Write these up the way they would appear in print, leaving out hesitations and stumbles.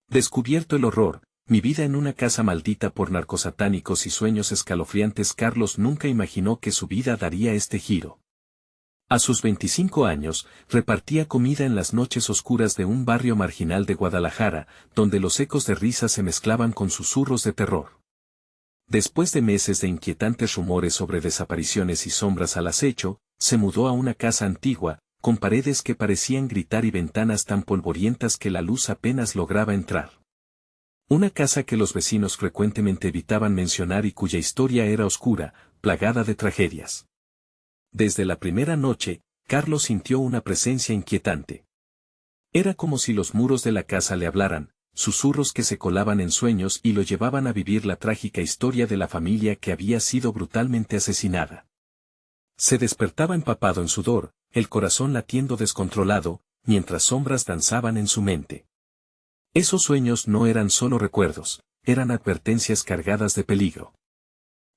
Descubierto el horror, mi vida en una casa maldita por narcosatánicos y sueños escalofriantes. Carlos nunca imaginó que su vida daría este giro. A sus 25 años, repartía comida en las noches oscuras de un barrio marginal de Guadalajara, donde los ecos de risa se mezclaban con susurros de terror. Después de meses de inquietantes rumores sobre desapariciones y sombras al acecho, se mudó a una casa antigua, con paredes que parecían gritar y ventanas tan polvorientas que la luz apenas lograba entrar. Una casa que los vecinos frecuentemente evitaban mencionar y cuya historia era oscura, plagada de tragedias. Desde la primera noche, Carlos sintió una presencia inquietante. Era como si los muros de la casa le hablaran, susurros que se colaban en sueños y lo llevaban a vivir la trágica historia de la familia que había sido brutalmente asesinada. Se despertaba empapado en sudor, el corazón latiendo descontrolado, mientras sombras danzaban en su mente. Esos sueños no eran solo recuerdos, eran advertencias cargadas de peligro.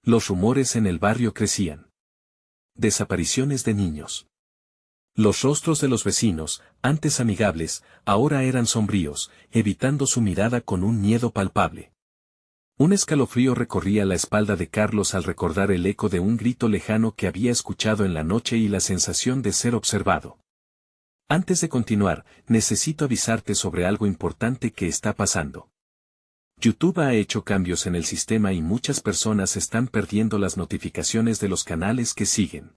Los rumores en el barrio crecían. Desapariciones de niños. Los rostros de los vecinos, antes amigables, ahora eran sombríos, evitando su mirada con un miedo palpable. Un escalofrío recorría la espalda de Carlos al recordar el eco de un grito lejano que había escuchado en la noche y la sensación de ser observado. Antes de continuar, necesito avisarte sobre algo importante que está pasando. YouTube ha hecho cambios en el sistema y muchas personas están perdiendo las notificaciones de los canales que siguen.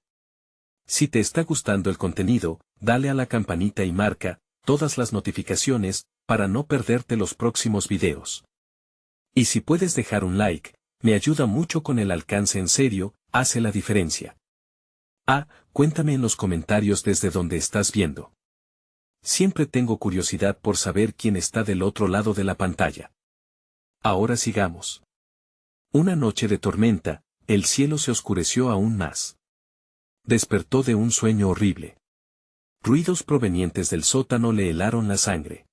Si te está gustando el contenido, dale a la campanita y marca todas las notificaciones para no perderte los próximos videos. Y si puedes dejar un like, me ayuda mucho con el alcance. En serio, hace la diferencia. Cuéntame en los comentarios desde donde estás viendo. Siempre tengo curiosidad por saber quién está del otro lado de la pantalla. Ahora sigamos. Una noche de tormenta, el cielo se oscureció aún más. Despertó de un sueño horrible. Ruidos provenientes del sótano le helaron la sangre.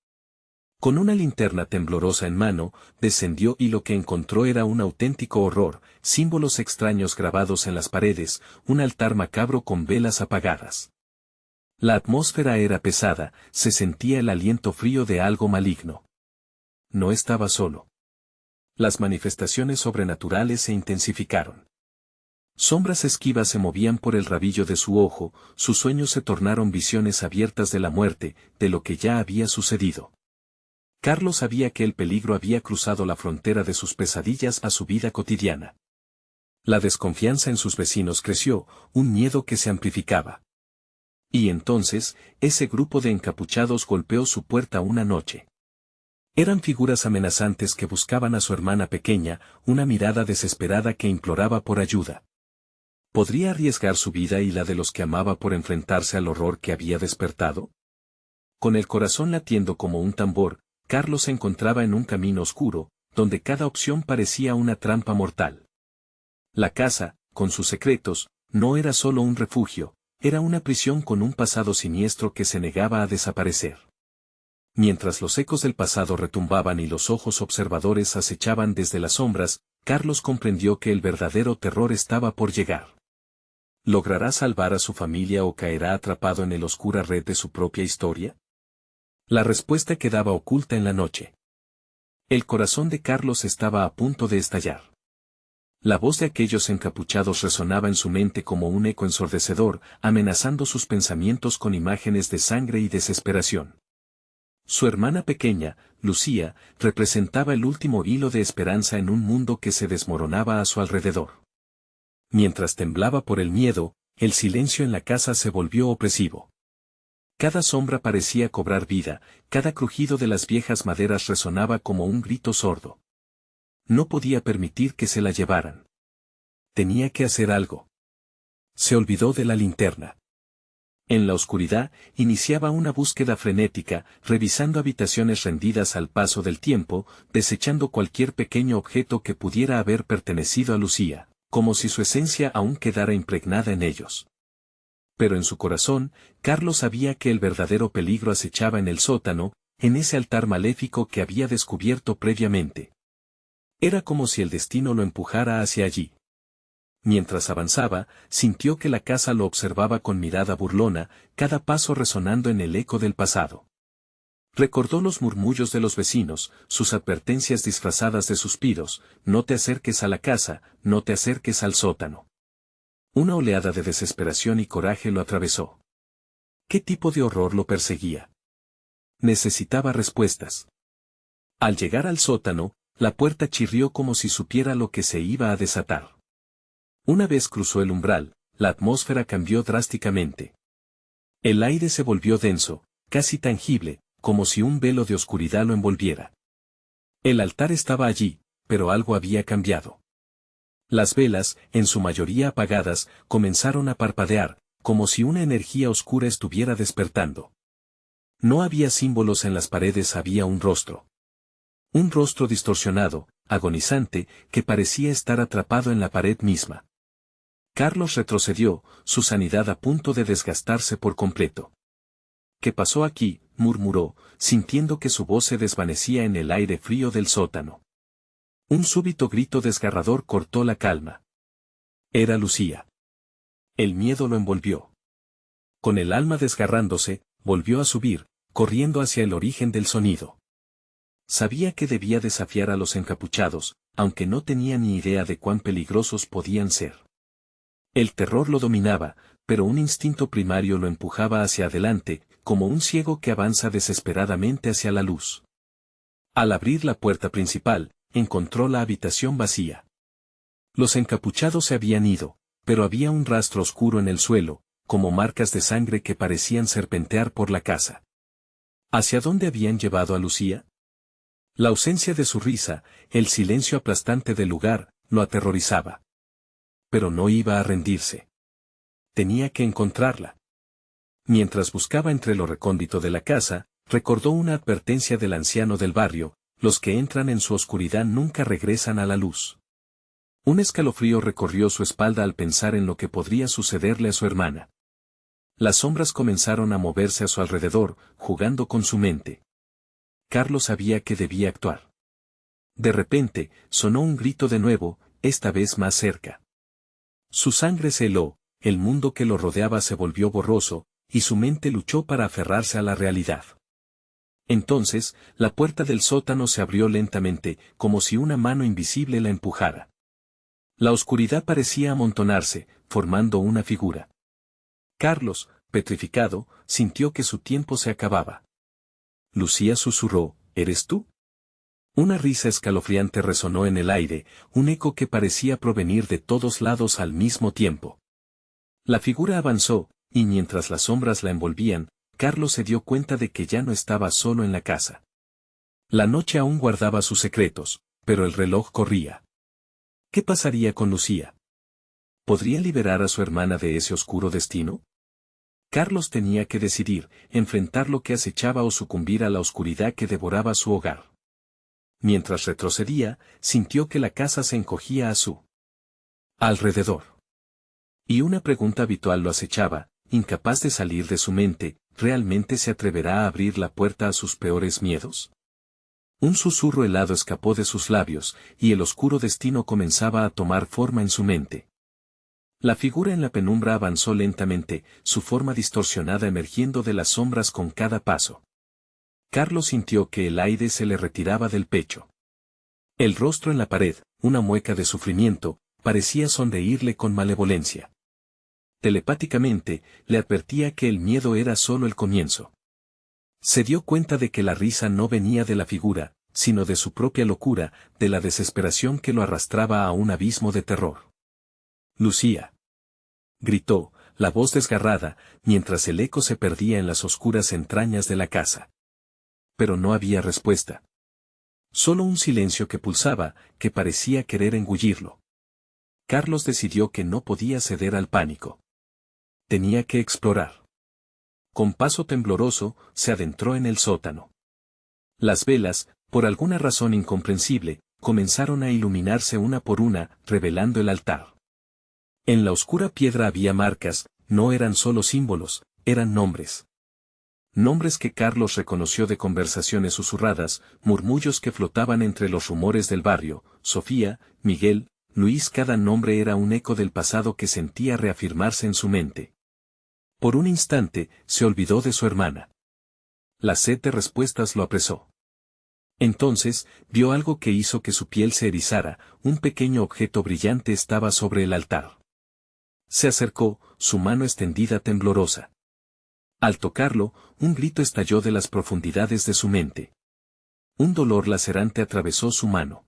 Con una linterna temblorosa en mano, descendió y lo que encontró era un auténtico horror, símbolos extraños grabados en las paredes, un altar macabro con velas apagadas. La atmósfera era pesada, se sentía el aliento frío de algo maligno. No estaba solo. Las manifestaciones sobrenaturales se intensificaron. Sombras esquivas se movían por el rabillo de su ojo, sus sueños se tornaron visiones abiertas de la muerte, de lo que ya había sucedido. Carlos sabía que el peligro había cruzado la frontera de sus pesadillas a su vida cotidiana. La desconfianza en sus vecinos creció, un miedo que se amplificaba. Y entonces, ese grupo de encapuchados golpeó su puerta una noche. Eran figuras amenazantes que buscaban a su hermana pequeña, una mirada desesperada que imploraba por ayuda. ¿Podría arriesgar su vida y la de los que amaba por enfrentarse al horror que había despertado? Con el corazón latiendo como un tambor, Carlos se encontraba en un camino oscuro, donde cada opción parecía una trampa mortal. La casa, con sus secretos, no era solo un refugio, era una prisión con un pasado siniestro que se negaba a desaparecer. Mientras los ecos del pasado retumbaban y los ojos observadores acechaban desde las sombras, Carlos comprendió que el verdadero terror estaba por llegar. ¿Logrará salvar a su familia o caerá atrapado en la oscura red de su propia historia? La respuesta quedaba oculta en la noche. El corazón de Carlos estaba a punto de estallar. La voz de aquellos encapuchados resonaba en su mente como un eco ensordecedor, amenazando sus pensamientos con imágenes de sangre y desesperación. Su hermana pequeña, Lucía, representaba el último hilo de esperanza en un mundo que se desmoronaba a su alrededor. Mientras temblaba por el miedo, el silencio en la casa se volvió opresivo. Cada sombra parecía cobrar vida, cada crujido de las viejas maderas resonaba como un grito sordo. No podía permitir que se la llevaran. Tenía que hacer algo. Se olvidó de la linterna. En la oscuridad, iniciaba una búsqueda frenética, revisando habitaciones rendidas al paso del tiempo, desechando cualquier pequeño objeto que pudiera haber pertenecido a Lucía, como si su esencia aún quedara impregnada en ellos. Pero en su corazón, Carlos sabía que el verdadero peligro acechaba en el sótano, en ese altar maléfico que había descubierto previamente. Era como si el destino lo empujara hacia allí. Mientras avanzaba, sintió que la casa lo observaba con mirada burlona, cada paso resonando en el eco del pasado. Recordó los murmullos de los vecinos, sus advertencias disfrazadas de suspiros: no te acerques a la casa, no te acerques al sótano. Una oleada de desesperación y coraje lo atravesó. ¿Qué tipo de horror lo perseguía? Necesitaba respuestas. Al llegar al sótano, la puerta chirrió como si supiera lo que se iba a desatar. Una vez cruzó el umbral, la atmósfera cambió drásticamente. El aire se volvió denso, casi tangible, como si un velo de oscuridad lo envolviera. El altar estaba allí, pero algo había cambiado. Las velas, en su mayoría apagadas, comenzaron a parpadear, como si una energía oscura estuviera despertando. No había símbolos en las paredes, había un rostro. Un rostro distorsionado, agonizante, que parecía estar atrapado en la pared misma. Carlos retrocedió, su sanidad a punto de desgastarse por completo. ¿Qué pasó aquí?, murmuró, sintiendo que su voz se desvanecía en el aire frío del sótano. Un súbito grito desgarrador cortó la calma. Era Lucía. El miedo lo envolvió. Con el alma desgarrándose, volvió a subir, corriendo hacia el origen del sonido. Sabía que debía desafiar a los encapuchados, aunque no tenía ni idea de cuán peligrosos podían ser. El terror lo dominaba, pero un instinto primario lo empujaba hacia adelante, como un ciego que avanza desesperadamente hacia la luz. Al abrir la puerta principal, encontró la habitación vacía. Los encapuchados se habían ido, pero había un rastro oscuro en el suelo, como marcas de sangre que parecían serpentear por la casa. ¿Hacia dónde habían llevado a Lucía? La ausencia de su risa, el silencio aplastante del lugar, lo aterrorizaba. Pero no iba a rendirse. Tenía que encontrarla. Mientras buscaba entre lo recóndito de la casa, recordó una advertencia del anciano del barrio: los que entran en su oscuridad nunca regresan a la luz. Un escalofrío recorrió su espalda al pensar en lo que podría sucederle a su hermana. Las sombras comenzaron a moverse a su alrededor, jugando con su mente. Carlos sabía que debía actuar. De repente, sonó un grito de nuevo, esta vez más cerca. Su sangre se heló, el mundo que lo rodeaba se volvió borroso, y su mente luchó para aferrarse a la realidad. Entonces, la puerta del sótano se abrió lentamente, como si una mano invisible la empujara. La oscuridad parecía amontonarse, formando una figura. Carlos, petrificado, sintió que su tiempo se acababa. Lucía susurró: ¿eres tú? Una risa escalofriante resonó en el aire, un eco que parecía provenir de todos lados al mismo tiempo. La figura avanzó, y mientras las sombras la envolvían, Carlos se dio cuenta de que ya no estaba solo en la casa. La noche aún guardaba sus secretos, pero el reloj corría. ¿Qué pasaría con Lucía? ¿Podría liberar a su hermana de ese oscuro destino? Carlos tenía que decidir, enfrentar lo que acechaba o sucumbir a la oscuridad que devoraba su hogar. Mientras retrocedía, sintió que la casa se encogía a su alrededor. Y una pregunta habitual lo acechaba, incapaz de salir de su mente: ¿realmente se atreverá a abrir la puerta a sus peores miedos? Un susurro helado escapó de sus labios, y el oscuro destino comenzaba a tomar forma en su mente. La figura en la penumbra avanzó lentamente, su forma distorsionada emergiendo de las sombras con cada paso. Carlos sintió que el aire se le retiraba del pecho. El rostro en la pared, una mueca de sufrimiento, parecía sonreírle con malevolencia. Telepáticamente, le advertía que el miedo era solo el comienzo. Se dio cuenta de que la risa no venía de la figura, sino de su propia locura, de la desesperación que lo arrastraba a un abismo de terror. Lucía. Gritó, la voz desgarrada, mientras el eco se perdía en las oscuras entrañas de la casa. Pero no había respuesta. Solo un silencio que pulsaba, que parecía querer engullirlo. Carlos decidió que no podía ceder al pánico. Tenía que explorar. Con paso tembloroso, se adentró en el sótano. Las velas, por alguna razón incomprensible, comenzaron a iluminarse una por una, revelando el altar. En la oscura piedra había marcas, no eran solo símbolos, eran nombres. Nombres que Carlos reconoció de conversaciones susurradas, murmullos que flotaban entre los rumores del barrio: Sofía, Miguel, Luis. Cada nombre era un eco del pasado que sentía reafirmarse en su mente. Por un instante, se olvidó de su hermana. La sed de respuestas lo apresó. Entonces, vio algo que hizo que su piel se erizara, un pequeño objeto brillante estaba sobre el altar. Se acercó, su mano extendida temblorosa. Al tocarlo, un grito estalló de las profundidades de su mente. Un dolor lacerante atravesó su mano.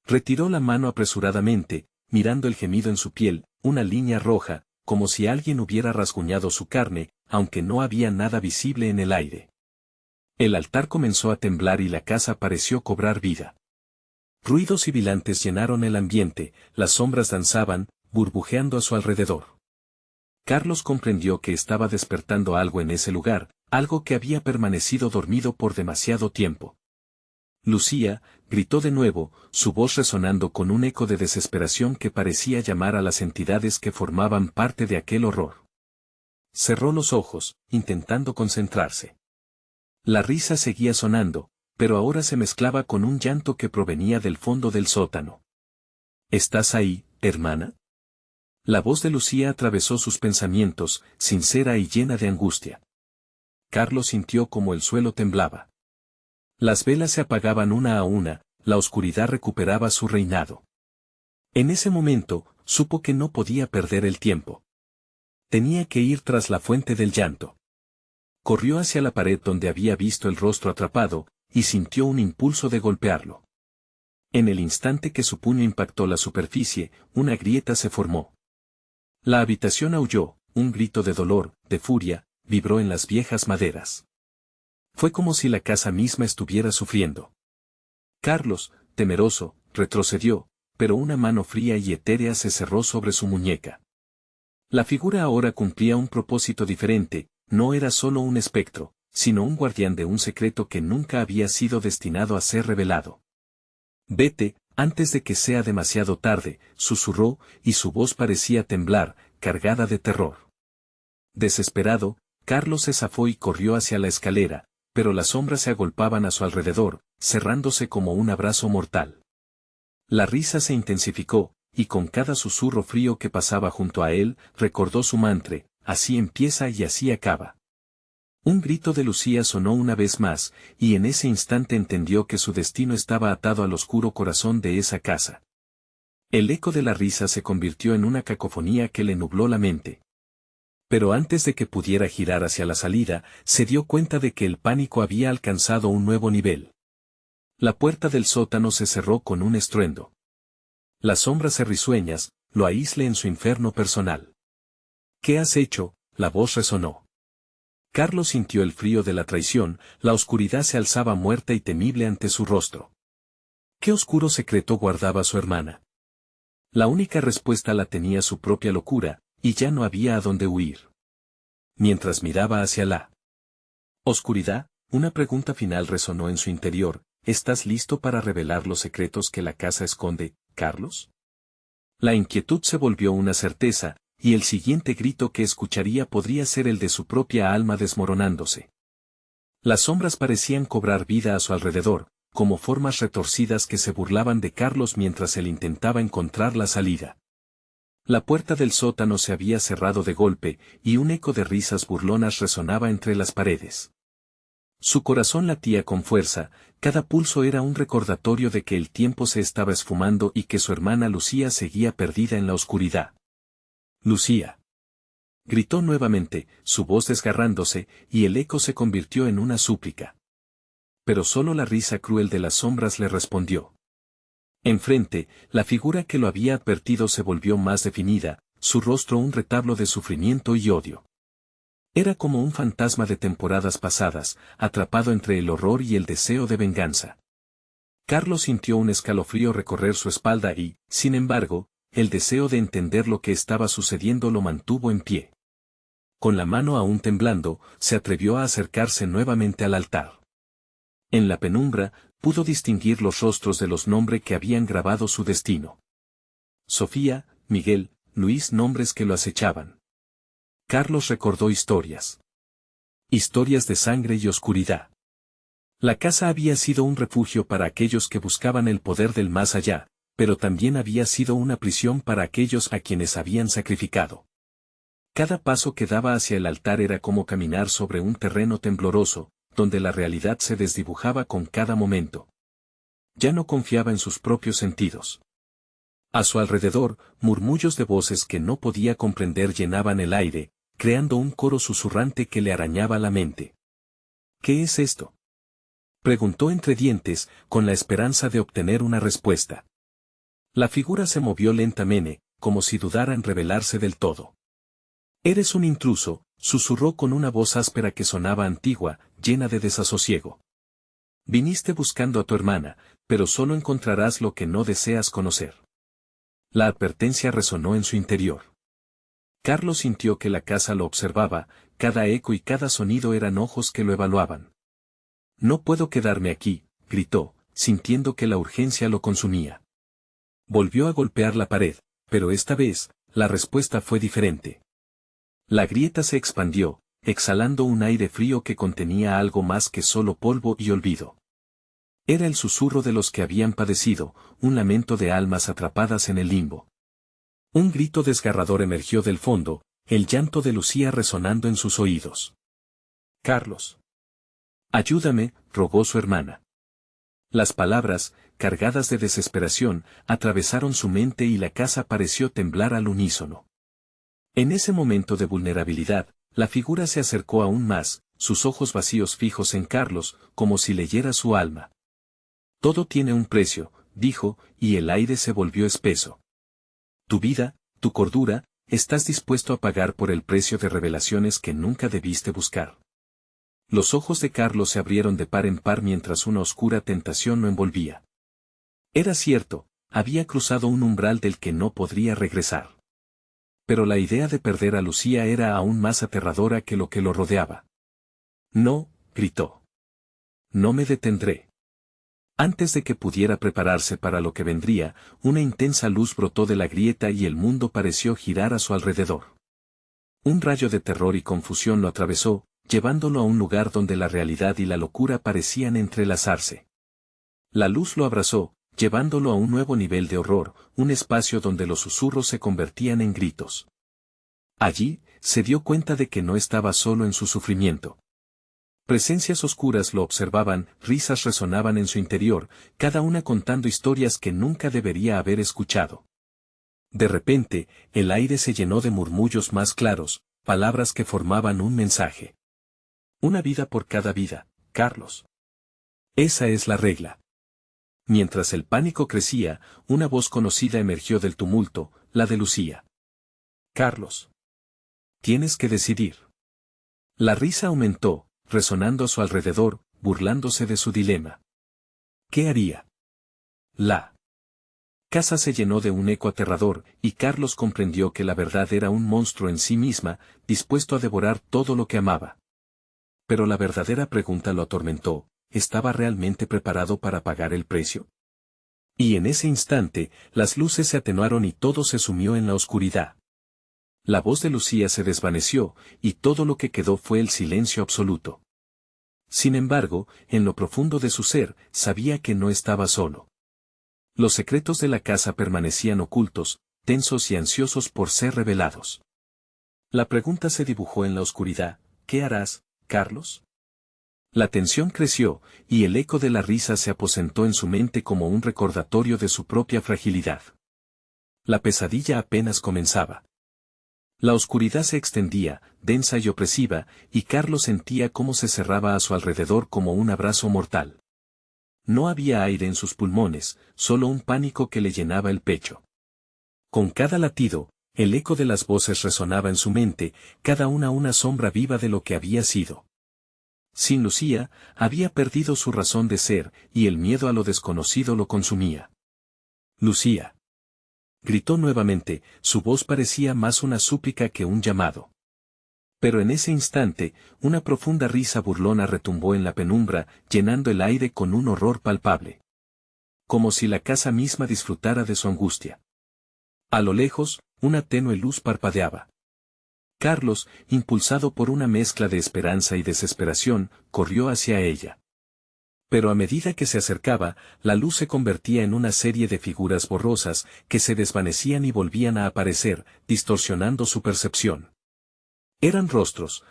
Retiró la mano apresuradamente, mirando el gemido en su piel, una línea roja, como si alguien hubiera rasguñado su carne, aunque no había nada visible en el aire. El altar comenzó a temblar y la casa pareció cobrar vida. Ruidos sibilantes llenaron el ambiente, las sombras danzaban, burbujeando a su alrededor. Carlos comprendió que estaba despertando algo en ese lugar, algo que había permanecido dormido por demasiado tiempo. Lucía, gritó de nuevo, su voz resonando con un eco de desesperación que parecía llamar a las entidades que formaban parte de aquel horror. Cerró los ojos, intentando concentrarse. La risa seguía sonando, pero ahora se mezclaba con un llanto que provenía del fondo del sótano. ¿Estás ahí, hermana? La voz de Lucía atravesó sus pensamientos, sincera y llena de angustia. Carlos sintió como el suelo temblaba. Las velas se apagaban una a una, la oscuridad recuperaba su reinado. En ese momento, supo que no podía perder el tiempo. Tenía que ir tras la fuente del llanto. Corrió hacia la pared donde había visto el rostro atrapado, y sintió un impulso de golpearlo. En el instante que su puño impactó la superficie, una grieta se formó. La habitación aulló, un grito de dolor, de furia, vibró en las viejas maderas. Fue como si la casa misma estuviera sufriendo. Carlos, temeroso, retrocedió, pero una mano fría y etérea se cerró sobre su muñeca. La figura ahora cumplía un propósito diferente, no era solo un espectro, sino un guardián de un secreto que nunca había sido destinado a ser revelado. Vete, antes de que sea demasiado tarde, susurró, y su voz parecía temblar, cargada de terror. Desesperado, Carlos se zafó y corrió hacia la escalera, pero las sombras se agolpaban a su alrededor, cerrándose como un abrazo mortal. La risa se intensificó, y con cada susurro frío que pasaba junto a él, recordó su mantra: así empieza y así acaba. Un grito de Lucía sonó una vez más, y en ese instante entendió que su destino estaba atado al oscuro corazón de esa casa. El eco de la risa se convirtió en una cacofonía que le nubló la mente. Pero antes de que pudiera girar hacia la salida, se dio cuenta de que el pánico había alcanzado un nuevo nivel. La puerta del sótano se cerró con un estruendo. Las sombras risueñas lo aísle en su infierno personal. ¿Qué has hecho?, la voz resonó. Carlos sintió el frío de la traición, la oscuridad se alzaba muerta y temible ante su rostro. ¿Qué oscuro secreto guardaba su hermana? La única respuesta la tenía su propia locura, y ya no había a dónde huir. Mientras miraba hacia la oscuridad, una pregunta final resonó en su interior: ¿estás listo para revelar los secretos que la casa esconde, Carlos? La inquietud se volvió una certeza, y el siguiente grito que escucharía podría ser el de su propia alma desmoronándose. Las sombras parecían cobrar vida a su alrededor, como formas retorcidas que se burlaban de Carlos mientras él intentaba encontrar la salida. La puerta del sótano se había cerrado de golpe, y un eco de risas burlonas resonaba entre las paredes. Su corazón latía con fuerza, cada pulso era un recordatorio de que el tiempo se estaba esfumando y que su hermana Lucía seguía perdida en la oscuridad. Lucía. Gritó nuevamente, su voz desgarrándose, y el eco se convirtió en una súplica. Pero solo la risa cruel de las sombras le respondió. Enfrente, la figura que lo había advertido se volvió más definida, su rostro un retablo de sufrimiento y odio. Era como un fantasma de temporadas pasadas, atrapado entre el horror y el deseo de venganza. Carlos sintió un escalofrío recorrer su espalda y, sin embargo, el deseo de entender lo que estaba sucediendo lo mantuvo en pie. Con la mano aún temblando, se atrevió a acercarse nuevamente al altar. En la penumbra, pudo distinguir los rostros de los nombres que habían grabado su destino. Sofía, Miguel, Luis, nombres que lo acechaban. Carlos recordó historias. Historias de sangre y oscuridad. La casa había sido un refugio para aquellos que buscaban el poder del más allá, pero también había sido una prisión para aquellos a quienes habían sacrificado. Cada paso que daba hacia el altar era como caminar sobre un terreno tembloroso, donde la realidad se desdibujaba con cada momento. Ya no confiaba en sus propios sentidos. A su alrededor, murmullos de voces que no podía comprender llenaban el aire, creando un coro susurrante que le arañaba la mente. ¿Qué es esto?, preguntó entre dientes, con la esperanza de obtener una respuesta. La figura se movió lentamente, como si dudara en revelarse del todo. «Eres un intruso», susurró con una voz áspera que sonaba antigua, llena de desasosiego. «Viniste buscando a tu hermana, pero solo encontrarás lo que no deseas conocer». La advertencia resonó en su interior. Carlos sintió que la casa lo observaba, cada eco y cada sonido eran ojos que lo evaluaban. «No puedo quedarme aquí», gritó, sintiendo que la urgencia lo consumía. Volvió a golpear la pared, pero esta vez, la respuesta fue diferente. La grieta se expandió, exhalando un aire frío que contenía algo más que solo polvo y olvido. Era el susurro de los que habían padecido, un lamento de almas atrapadas en el limbo. Un grito desgarrador emergió del fondo, el llanto de Lucía resonando en sus oídos. «Carlos. Ayúdame», rogó su hermana. Las palabras, cargadas de desesperación, atravesaron su mente y la casa pareció temblar al unísono. En ese momento de vulnerabilidad, la figura se acercó aún más, sus ojos vacíos fijos en Carlos, como si leyera su alma. «Todo tiene un precio», dijo, y el aire se volvió espeso. «Tu vida, tu cordura, estás dispuesto a pagar por el precio de revelaciones que nunca debiste buscar». Los ojos de Carlos se abrieron de par en par mientras una oscura tentación lo envolvía. Era cierto, había cruzado un umbral del que no podría regresar. Pero la idea de perder a Lucía era aún más aterradora que lo rodeaba. «No», gritó. «No me detendré». Antes de que pudiera prepararse para lo que vendría, una intensa luz brotó de la grieta y el mundo pareció girar a su alrededor. Un rayo de terror y confusión lo atravesó, llevándolo a un lugar donde la realidad y la locura parecían entrelazarse. La luz lo abrazó, llevándolo a un nuevo nivel de horror, un espacio donde los susurros se convertían en gritos. Allí, se dio cuenta de que no estaba solo en su sufrimiento. Presencias oscuras lo observaban, risas resonaban en su interior, cada una contando historias que nunca debería haber escuchado. De repente, el aire se llenó de murmullos más claros, palabras que formaban un mensaje. «Una vida por cada vida, Carlos. Esa es la regla». Mientras el pánico crecía, una voz conocida emergió del tumulto, la de Lucía. «Carlos. Tienes que decidir». La risa aumentó, resonando a su alrededor, burlándose de su dilema. ¿Qué haría? La casa se llenó de un eco aterrador, y Carlos comprendió que la verdad era un monstruo en sí misma, dispuesto a devorar todo lo que amaba. Pero la verdadera pregunta lo atormentó, ¿estaba realmente preparado para pagar el precio? Y en ese instante, las luces se atenuaron y todo se sumió en la oscuridad. La voz de Lucía se desvaneció, y todo lo que quedó fue el silencio absoluto. Sin embargo, en lo profundo de su ser, sabía que no estaba solo. Los secretos de la casa permanecían ocultos, tensos y ansiosos por ser revelados. La pregunta se dibujó en la oscuridad: ¿qué harás, Carlos? La tensión creció, y el eco de la risa se aposentó en su mente como un recordatorio de su propia fragilidad. La pesadilla apenas comenzaba. La oscuridad se extendía, densa y opresiva, y Carlos sentía cómo se cerraba a su alrededor como un abrazo mortal. No había aire en sus pulmones, solo un pánico que le llenaba el pecho. Con cada latido, el eco de las voces resonaba en su mente, cada una sombra viva de lo que había sido. Sin Lucía, había perdido su razón de ser, y el miedo a lo desconocido lo consumía. «Lucía», gritó nuevamente, su voz parecía más una súplica que un llamado. Pero en ese instante, una profunda risa burlona retumbó en la penumbra, llenando el aire con un horror palpable. Como si la casa misma disfrutara de su angustia. A lo lejos, una tenue luz parpadeaba. Carlos, impulsado por una mezcla de esperanza y desesperación, corrió hacia ella. Pero a medida que se acercaba, la luz se convertía en una serie de figuras borrosas, que se desvanecían y volvían a aparecer, distorsionando su percepción. Eran rostros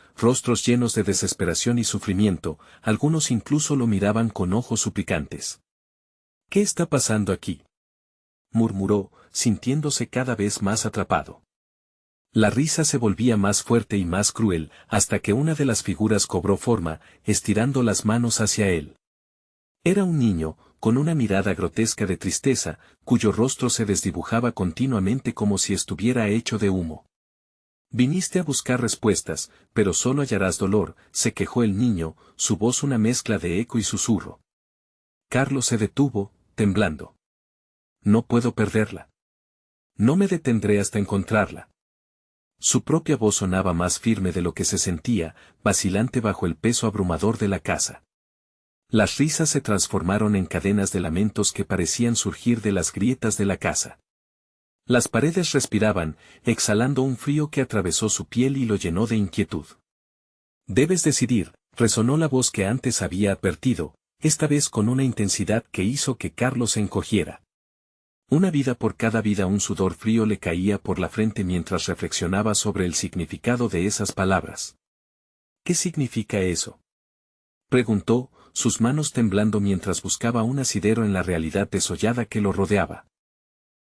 llenos de desesperación y sufrimiento, algunos incluso lo miraban con ojos suplicantes. ¿Qué está pasando aquí?, murmuró, sintiéndose cada vez más atrapado. La risa se volvía más fuerte y más cruel, hasta que una de las figuras cobró forma, estirando las manos hacia él. Era un niño, con una mirada grotesca de tristeza, cuyo rostro se desdibujaba continuamente como si estuviera hecho de humo. Viniste a buscar respuestas, pero solo hallarás dolor, se quejó el niño, su voz una mezcla de eco y susurro. Carlos se detuvo, temblando. No puedo perderla. No me detendré hasta encontrarla. Su propia voz sonaba más firme de lo que se sentía, vacilante bajo el peso abrumador de la casa. Las risas se transformaron en cadenas de lamentos que parecían surgir de las grietas de la casa. Las paredes respiraban, exhalando un frío que atravesó su piel y lo llenó de inquietud. Debes decidir, resonó la voz que antes había advertido, esta vez con una intensidad que hizo que Carlos se encogiera. Una vida por cada vida. Un sudor frío le caía por la frente mientras reflexionaba sobre el significado de esas palabras. ¿Qué significa eso?, preguntó, sus manos temblando mientras buscaba un asidero en la realidad desollada que lo rodeaba.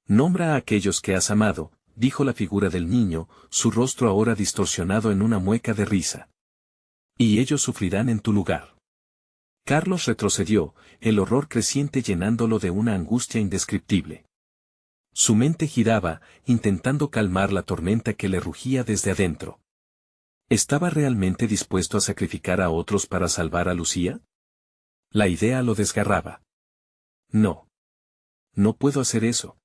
Nombra a aquellos que has amado, dijo la figura del niño, su rostro ahora distorsionado en una mueca de risa. Y ellos sufrirán en tu lugar. Carlos retrocedió, el horror creciente llenándolo de una angustia indescriptible. Su mente giraba, intentando calmar la tormenta que le rugía desde adentro. ¿Estaba realmente dispuesto a sacrificar a otros para salvar a Lucía? La idea lo desgarraba. No. No puedo hacer eso,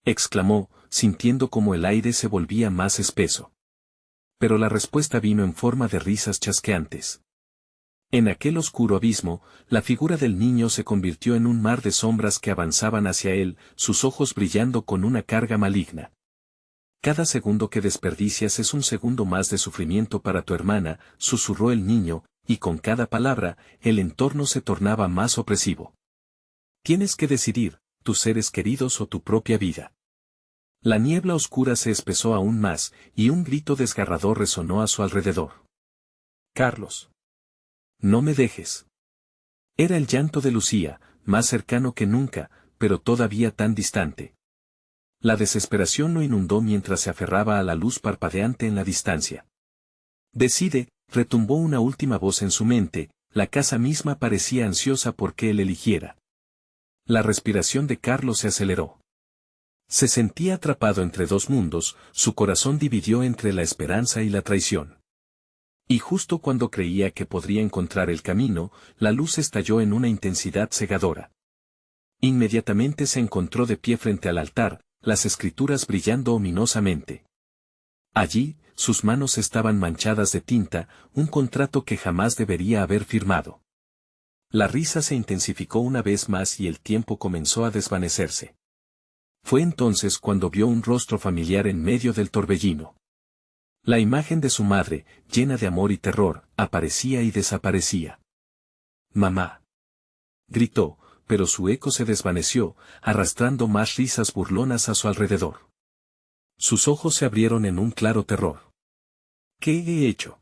exclamó, sintiendo como el aire se volvía más espeso. Pero la respuesta vino en forma de risas chasqueantes. En aquel oscuro abismo, la figura del niño se convirtió en un mar de sombras que avanzaban hacia él, sus ojos brillando con una carga maligna. Cada segundo que desperdicias es un segundo más de sufrimiento para tu hermana, susurró el niño, y con cada palabra, el entorno se tornaba más opresivo. Tienes que decidir, tus seres queridos o tu propia vida. La niebla oscura se espesó aún más, y un grito desgarrador resonó a su alrededor. Carlos. No me dejes. Era el llanto de Lucía, más cercano que nunca, pero todavía tan distante. La desesperación lo inundó mientras se aferraba a la luz parpadeante en la distancia. Decide, retumbó una última voz en su mente, la casa misma parecía ansiosa por que él eligiera. La respiración de Carlos se aceleró. Se sentía atrapado entre dos mundos, su corazón dividió entre la esperanza y la traición. Y justo cuando creía que podría encontrar el camino, la luz estalló en una intensidad cegadora. Inmediatamente se encontró de pie frente al altar, las escrituras brillando ominosamente. Allí, sus manos estaban manchadas de tinta, un contrato que jamás debería haber firmado. La risa se intensificó una vez más y el tiempo comenzó a desvanecerse. Fue entonces cuando vio un rostro familiar en medio del torbellino. La imagen de su madre, llena de amor y terror, aparecía y desaparecía. «Mamá», gritó, pero su eco se desvaneció, arrastrando más risas burlonas a su alrededor. Sus ojos se abrieron en un claro terror. ¿Qué he hecho?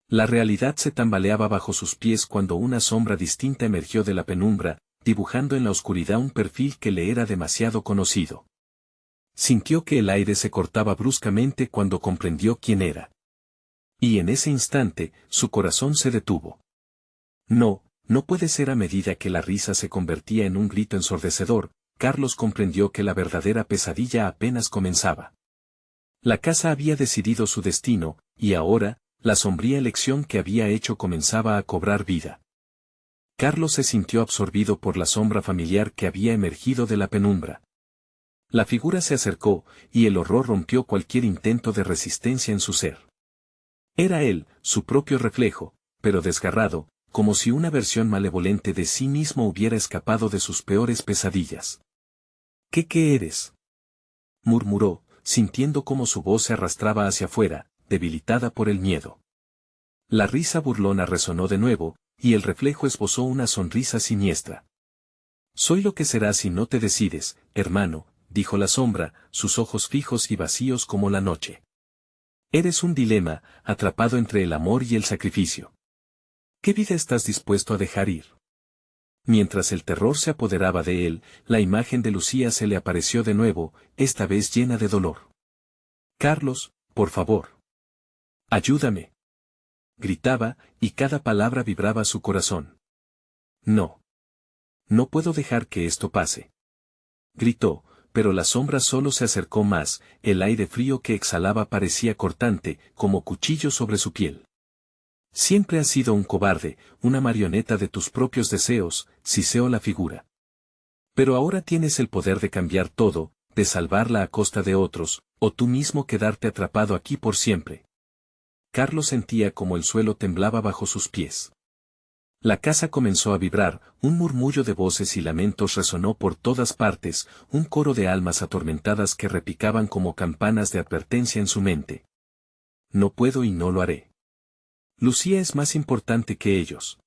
La realidad se tambaleaba bajo sus pies cuando una sombra distinta emergió de la penumbra, dibujando en la oscuridad un perfil que le era demasiado conocido. Sintió que el aire se cortaba bruscamente cuando comprendió quién era. Y en ese instante, su corazón se detuvo. No, no puede ser. A medida que la risa se convertía en un grito ensordecedor, Carlos comprendió que la verdadera pesadilla apenas comenzaba. La casa había decidido su destino, y ahora, la sombría elección que había hecho comenzaba a cobrar vida. Carlos se sintió absorbido por la sombra familiar que había emergido de la penumbra. La figura se acercó, y el horror rompió cualquier intento de resistencia en su ser. Era él, su propio reflejo, pero desgarrado, como si una versión malevolente de sí mismo hubiera escapado de sus peores pesadillas. ¿Qué eres?, murmuró, sintiendo cómo su voz se arrastraba hacia afuera, debilitada por el miedo. La risa burlona resonó de nuevo, y el reflejo esbozó una sonrisa siniestra. Soy lo que serás si no te decides, hermano, dijo la sombra, sus ojos fijos y vacíos como la noche. Eres un dilema, atrapado entre el amor y el sacrificio. ¿Qué vida estás dispuesto a dejar ir? Mientras el terror se apoderaba de él, la imagen de Lucía se le apareció de nuevo, esta vez llena de dolor. Carlos, por favor. Ayúdame. Gritaba, y cada palabra vibraba su corazón. No. No puedo dejar que esto pase. Gritó, pero la sombra solo se acercó más, el aire frío que exhalaba parecía cortante, como cuchillo sobre su piel. Siempre has sido un cobarde, una marioneta de tus propios deseos, siseó la figura. Pero ahora tienes el poder de cambiar todo, de salvarla a costa de otros, o tú mismo quedarte atrapado aquí por siempre. Carlos sentía como el suelo temblaba bajo sus pies. La casa comenzó a vibrar, un murmullo de voces y lamentos resonó por todas partes, un coro de almas atormentadas que repicaban como campanas de advertencia en su mente. No puedo y no lo haré. Lucía es más importante que ellos.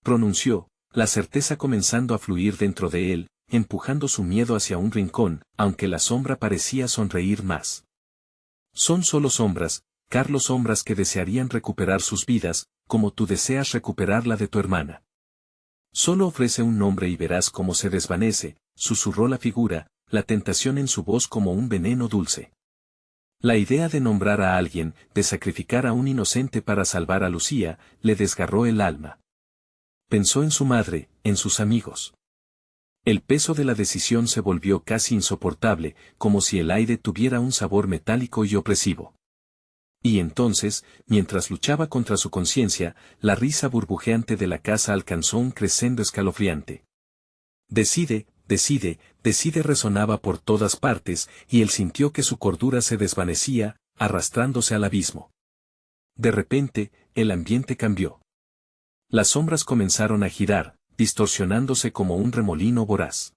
Pronunció, la certeza comenzando a fluir dentro de él, empujando su miedo hacia un rincón, aunque la sombra parecía sonreír más. Son solo sombras, Carlos, sombras que desearían recuperar sus vidas, como tú deseas recuperar la de tu hermana. Solo ofrece un nombre y verás cómo se desvanece, susurró la figura, la tentación en su voz como un veneno dulce. La idea de nombrar a alguien, de sacrificar a un inocente para salvar a Lucía, le desgarró el alma. Pensó en su madre, en sus amigos. El peso de la decisión se volvió casi insoportable, como si el aire tuviera un sabor metálico y opresivo. Y entonces, mientras luchaba contra su conciencia, la risa burbujeante de la casa alcanzó un crescendo escalofriante. Decide, decide, decide resonaba por todas partes, y él sintió que su cordura se desvanecía, arrastrándose al abismo. De repente, el ambiente cambió. Las sombras comenzaron a girar, distorsionándose como un remolino voraz.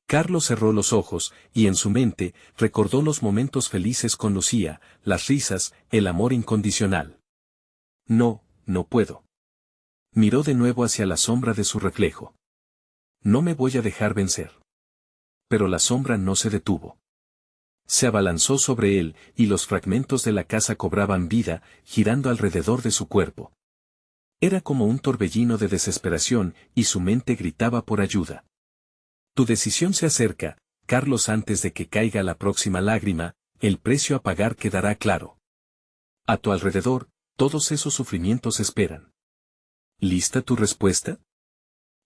Carlos cerró los ojos, y en su mente, recordó los momentos felices con Lucía, las risas, el amor incondicional. No, no puedo. Miró de nuevo hacia la sombra de su reflejo. No me voy a dejar vencer. Pero la sombra no se detuvo. Se abalanzó sobre él, y los fragmentos de la casa cobraban vida, girando alrededor de su cuerpo. Era como un torbellino de desesperación, y su mente gritaba por ayuda. Tu decisión se acerca, Carlos, antes de que caiga la próxima lágrima, el precio a pagar quedará claro. A tu alrededor, todos esos sufrimientos esperan. ¿Lista tu respuesta?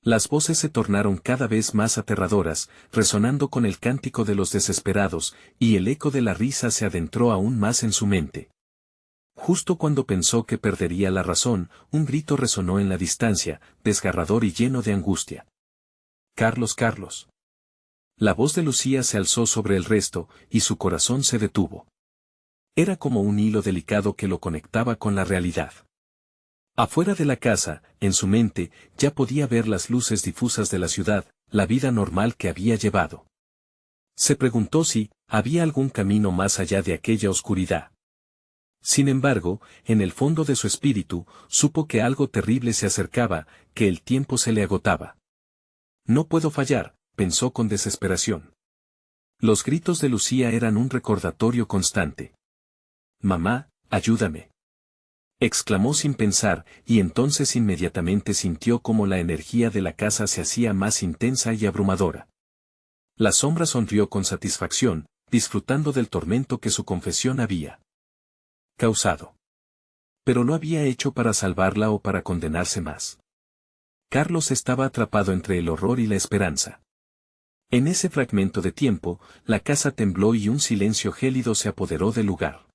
Las voces se tornaron cada vez más aterradoras, resonando con el cántico de los desesperados, y el eco de la risa se adentró aún más en su mente. Justo cuando pensó que perdería la razón, un grito resonó en la distancia, desgarrador y lleno de angustia. Carlos, Carlos. La voz de Lucía se alzó sobre el resto, y su corazón se detuvo. Era como un hilo delicado que lo conectaba con la realidad. Afuera de la casa, en su mente, ya podía ver las luces difusas de la ciudad, la vida normal que había llevado. Se preguntó si había algún camino más allá de aquella oscuridad. Sin embargo, en el fondo de su espíritu, supo que algo terrible se acercaba, que el tiempo se le agotaba. No puedo fallar, pensó con desesperación. Los gritos de Lucía eran un recordatorio constante. Mamá, ayúdame. Exclamó sin pensar, y entonces inmediatamente sintió como la energía de la casa se hacía más intensa y abrumadora. La sombra sonrió con satisfacción, disfrutando del tormento que su confesión había causado. Pero lo había hecho para salvarla o para condenarse más. Carlos estaba atrapado entre el horror y la esperanza. En ese fragmento de tiempo, la casa tembló y un silencio gélido se apoderó del lugar.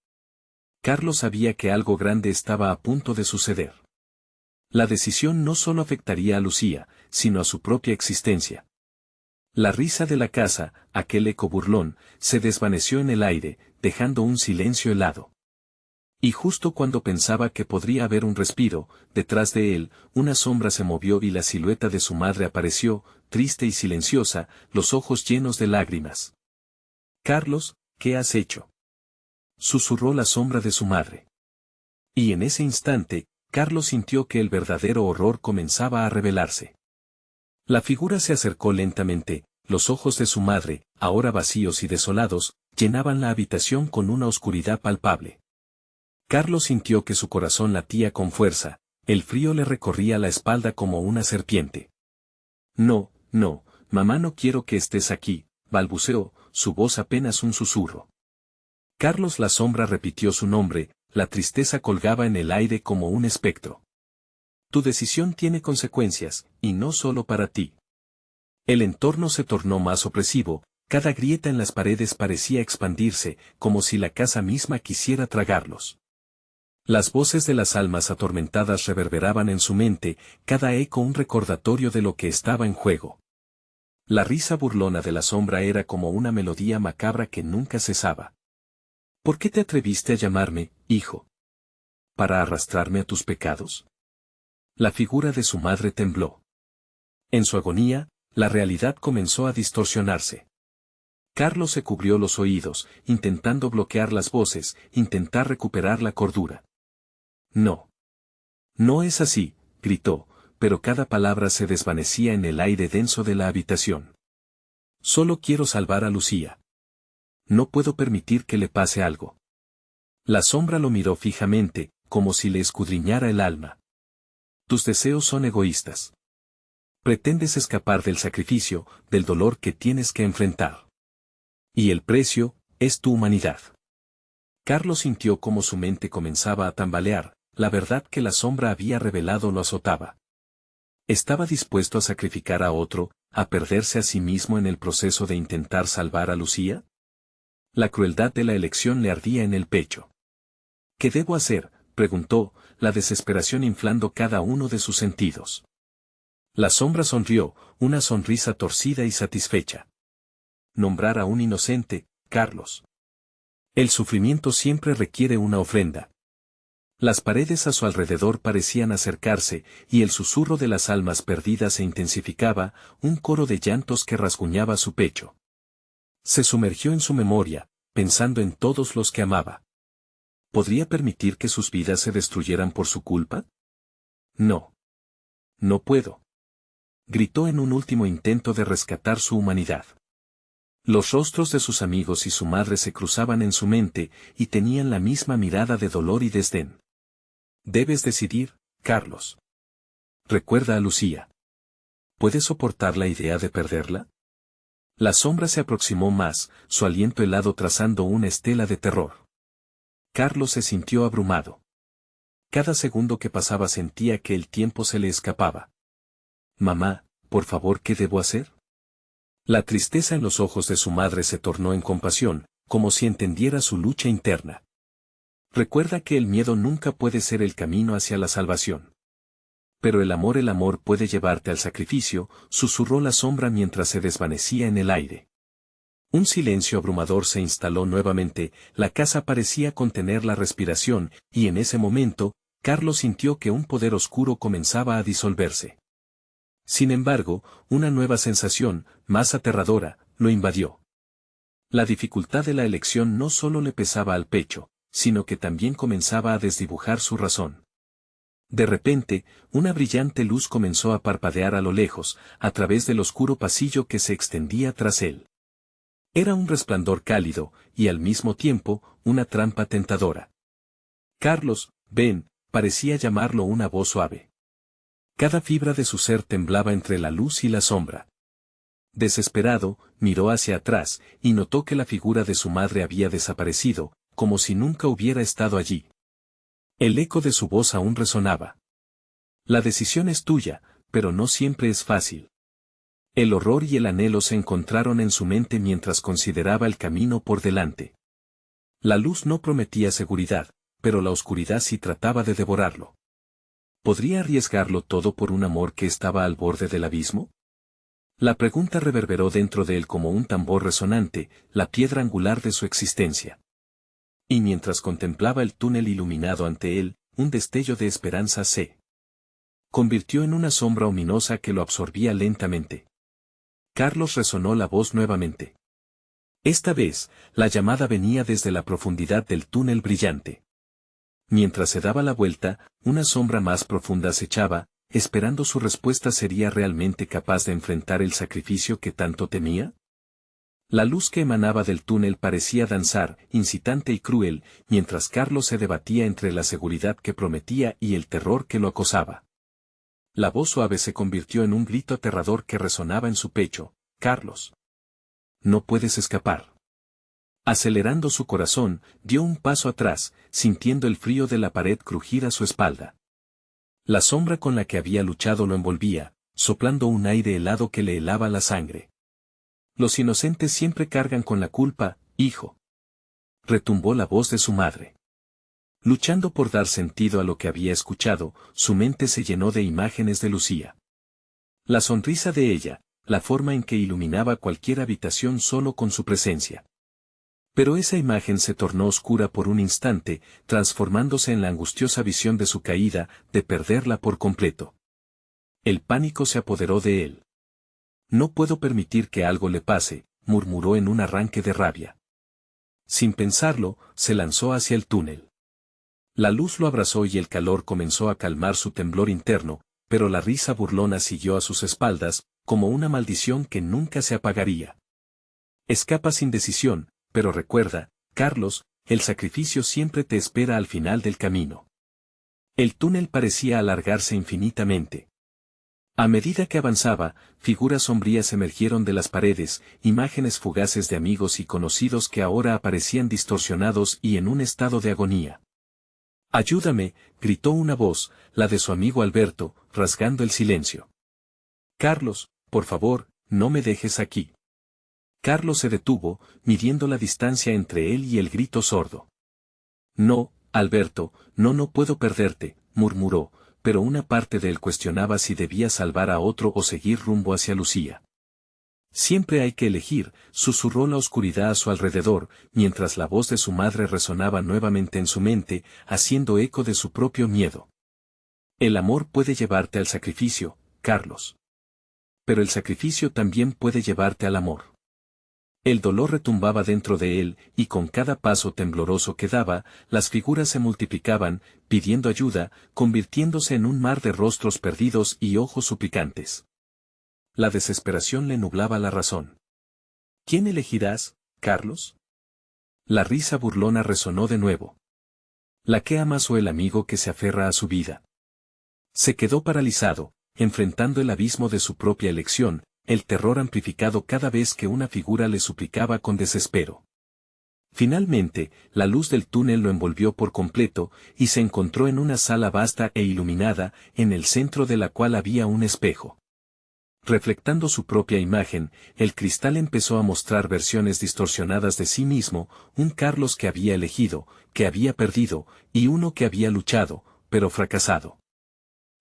Carlos sabía que algo grande estaba a punto de suceder. La decisión no solo afectaría a Lucía, sino a su propia existencia. La risa de la casa, aquel eco burlón, se desvaneció en el aire, dejando un silencio helado. Y justo cuando pensaba que podría haber un respiro, detrás de él, una sombra se movió y la silueta de su madre apareció, triste y silenciosa, los ojos llenos de lágrimas. Carlos, ¿qué has hecho?, susurró la sombra de su madre. Y en ese instante, Carlos sintió que el verdadero horror comenzaba a revelarse. La figura se acercó lentamente, los ojos de su madre, ahora vacíos y desolados, llenaban la habitación con una oscuridad palpable. Carlos sintió que su corazón latía con fuerza, el frío le recorría la espalda como una serpiente. No, no, mamá, no quiero que estés aquí, balbuceó, su voz apenas un susurro. Carlos la sombra repitió su nombre, la tristeza colgaba en el aire como un espectro. Tu decisión tiene consecuencias, y no solo para ti. El entorno se tornó más opresivo, cada grieta en las paredes parecía expandirse, como si la casa misma quisiera tragarlos. Las voces de las almas atormentadas reverberaban en su mente, cada eco un recordatorio de lo que estaba en juego. La risa burlona de la sombra era como una melodía macabra que nunca cesaba. ¿Por qué te atreviste a llamarme, hijo? ¿Para arrastrarme a tus pecados? La figura de su madre tembló. En su agonía, la realidad comenzó a distorsionarse. Carlos se cubrió los oídos, intentando bloquear las voces, intentar recuperar la cordura. No. No es así, gritó, pero cada palabra se desvanecía en el aire denso de la habitación. Solo quiero salvar a Lucía. No puedo permitir que le pase algo. La sombra lo miró fijamente, como si le escudriñara el alma. Tus deseos son egoístas. Pretendes escapar del sacrificio, del dolor que tienes que enfrentar. Y el precio, es tu humanidad. Carlos sintió como su mente comenzaba a tambalear, la verdad que la sombra había revelado lo azotaba. ¿Estaba dispuesto a sacrificar a otro, a perderse a sí mismo en el proceso de intentar salvar a Lucía? La crueldad de la elección le ardía en el pecho. ¿Qué debo hacer?, preguntó, la desesperación inflando cada uno de sus sentidos. La sombra sonrió, una sonrisa torcida y satisfecha. Nombrar a un inocente, Carlos. El sufrimiento siempre requiere una ofrenda. Las paredes a su alrededor parecían acercarse, y el susurro de las almas perdidas se intensificaba, un coro de llantos que rasguñaba su pecho. Se sumergió en su memoria, pensando en todos los que amaba. ¿Podría permitir que sus vidas se destruyeran por su culpa? No. No puedo. Gritó en un último intento de rescatar su humanidad. Los rostros de sus amigos y su madre se cruzaban en su mente, y tenían la misma mirada de dolor y desdén. Debes decidir, Carlos. Recuerda a Lucía. ¿Puedes soportar la idea de perderla? La sombra se aproximó más, su aliento helado trazando una estela de terror. Carlos se sintió abrumado. Cada segundo que pasaba sentía que el tiempo se le escapaba. Mamá, por favor, ¿qué debo hacer? La tristeza en los ojos de su madre se tornó en compasión, como si entendiera su lucha interna. Recuerda que el miedo nunca puede ser el camino hacia la salvación. Pero el amor puede llevarte al sacrificio, susurró la sombra mientras se desvanecía en el aire. Un silencio abrumador se instaló nuevamente, la casa parecía contener la respiración, y en ese momento, Carlos sintió que un poder oscuro comenzaba a disolverse. Sin embargo, una nueva sensación, más aterradora, lo invadió. La dificultad de la elección no solo le pesaba al pecho, sino que también comenzaba a desdibujar su razón. De repente, una brillante luz comenzó a parpadear a lo lejos, a través del oscuro pasillo que se extendía tras él. Era un resplandor cálido, y al mismo tiempo, una trampa tentadora. Carlos, ven, parecía llamarlo una voz suave. Cada fibra de su ser temblaba entre la luz y la sombra. Desesperado, miró hacia atrás, y notó que la figura de su madre había desaparecido, como si nunca hubiera estado allí. El eco de su voz aún resonaba. La decisión es tuya, pero no siempre es fácil. El horror y el anhelo se encontraron en su mente mientras consideraba el camino por delante. La luz no prometía seguridad, pero la oscuridad sí trataba de devorarlo. ¿Podría arriesgarlo todo por un amor que estaba al borde del abismo? La pregunta reverberó dentro de él como un tambor resonante, la piedra angular de su existencia. Y mientras contemplaba el túnel iluminado ante él, un destello de esperanza se convirtió en una sombra ominosa que lo absorbía lentamente. Carlos resonó la voz nuevamente. Esta vez, la llamada venía desde la profundidad del túnel brillante. Mientras se daba la vuelta, una sombra más profunda acechaba, esperando su respuesta. ¿Sería realmente capaz de enfrentar el sacrificio que tanto temía? La luz que emanaba del túnel parecía danzar, incitante y cruel, mientras Carlos se debatía entre la seguridad que prometía y el terror que lo acosaba. La voz suave se convirtió en un grito aterrador que resonaba en su pecho. Carlos. No puedes escapar. Acelerando su corazón, dio un paso atrás, sintiendo el frío de la pared crujir a su espalda. La sombra con la que había luchado lo envolvía, soplando un aire helado que le helaba la sangre. Los inocentes siempre cargan con la culpa, hijo. Retumbó la voz de su madre. Luchando por dar sentido a lo que había escuchado, su mente se llenó de imágenes de Lucía. La sonrisa de ella, la forma en que iluminaba cualquier habitación solo con su presencia. Pero esa imagen se tornó oscura por un instante, transformándose en la angustiosa visión de su caída, de perderla por completo. El pánico se apoderó de él. No puedo permitir que algo le pase, murmuró en un arranque de rabia. Sin pensarlo, se lanzó hacia el túnel. La luz lo abrazó y el calor comenzó a calmar su temblor interno, pero la risa burlona siguió a sus espaldas, como una maldición que nunca se apagaría. Escapa sin decisión, pero recuerda, Carlos, el sacrificio siempre te espera al final del camino. El túnel parecía alargarse infinitamente. A medida que avanzaba, figuras sombrías emergieron de las paredes, imágenes fugaces de amigos y conocidos que ahora aparecían distorsionados y en un estado de agonía. «Ayúdame», gritó una voz, la de su amigo Alberto, rasgando el silencio. «Carlos, por favor, no me dejes aquí». Carlos se detuvo, midiendo la distancia entre él y el grito sordo. «No, Alberto, no puedo perderte», murmuró, pero una parte de él cuestionaba si debía salvar a otro o seguir rumbo hacia Lucía. «Siempre hay que elegir», susurró la oscuridad a su alrededor, mientras la voz de su madre resonaba nuevamente en su mente, haciendo eco de su propio miedo. «El amor puede llevarte al sacrificio, Carlos. Pero el sacrificio también puede llevarte al amor». El dolor retumbaba dentro de él, y con cada paso tembloroso que daba, las figuras se multiplicaban, pidiendo ayuda, convirtiéndose en un mar de rostros perdidos y ojos suplicantes. La desesperación le nublaba la razón. ¿Quién elegirás, Carlos? La risa burlona resonó de nuevo. ¿La que amas o el amigo que se aferra a su vida? Se quedó paralizado, enfrentando el abismo de su propia elección, el terror amplificado cada vez que una figura le suplicaba con desespero. Finalmente, la luz del túnel lo envolvió por completo, y se encontró en una sala vasta e iluminada, en el centro de la cual había un espejo. Reflectando su propia imagen, el cristal empezó a mostrar versiones distorsionadas de sí mismo, un Carlos que había elegido, que había perdido, y uno que había luchado, pero fracasado.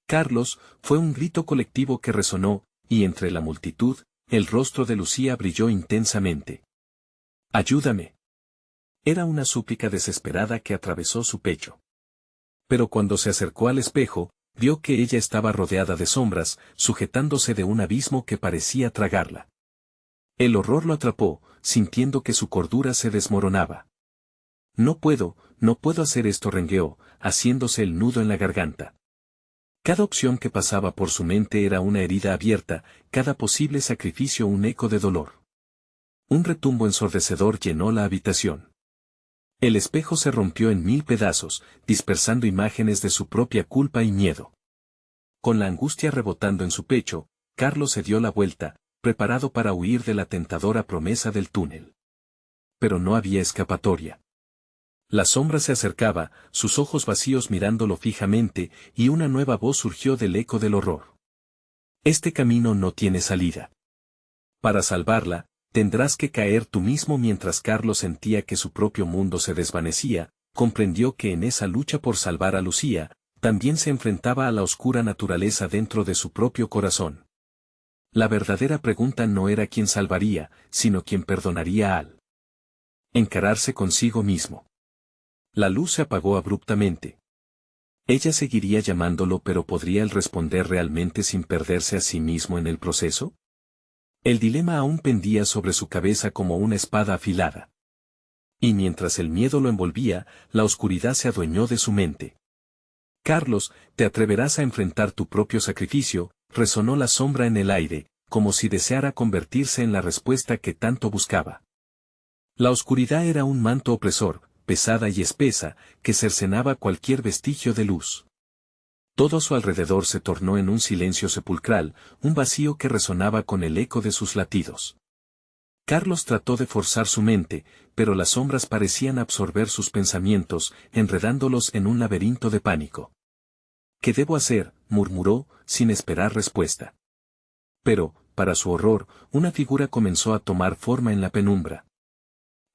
Carlos, fue un grito colectivo que resonó, y entre la multitud, el rostro de Lucía brilló intensamente. «Ayúdame». Era una súplica desesperada que atravesó su pecho. Pero cuando se acercó al espejo, vio que ella estaba rodeada de sombras, sujetándose de un abismo que parecía tragarla. El horror lo atrapó, sintiendo que su cordura se desmoronaba. No puedo hacer esto», rengueó, haciéndose el nudo en la garganta. Cada opción que pasaba por su mente era una herida abierta, cada posible sacrificio un eco de dolor. Un retumbo ensordecedor llenó la habitación. El espejo se rompió en 1000 pedazos, dispersando imágenes de su propia culpa y miedo. Con la angustia rebotando en su pecho, Carlos se dio la vuelta, preparado para huir de la tentadora promesa del túnel. Pero no había escapatoria. La sombra se acercaba, sus ojos vacíos mirándolo fijamente, y una nueva voz surgió del eco del horror. «Este camino no tiene salida. Para salvarla, tendrás que caer tú mismo». Mientras Carlos sentía que su propio mundo se desvanecía, comprendió que en esa lucha por salvar a Lucía, también se enfrentaba a la oscura naturaleza dentro de su propio corazón. La verdadera pregunta no era quién salvaría, sino quién perdonaría al encararse consigo mismo. La luz se apagó abruptamente. Ella seguiría llamándolo, pero ¿podría él responder realmente sin perderse a sí mismo en el proceso? El dilema aún pendía sobre su cabeza como una espada afilada. Y mientras el miedo lo envolvía, la oscuridad se adueñó de su mente. «Carlos, te atreverás a enfrentar tu propio sacrificio», resonó la sombra en el aire, como si deseara convertirse en la respuesta que tanto buscaba. La oscuridad era un manto opresor, pesada y espesa, que cercenaba cualquier vestigio de luz. Todo a su alrededor se tornó en un silencio sepulcral, un vacío que resonaba con el eco de sus latidos. Carlos trató de forzar su mente, pero las sombras parecían absorber sus pensamientos, enredándolos en un laberinto de pánico. ¿Qué debo hacer?, murmuró, sin esperar respuesta. Pero, para su horror, una figura comenzó a tomar forma en la penumbra.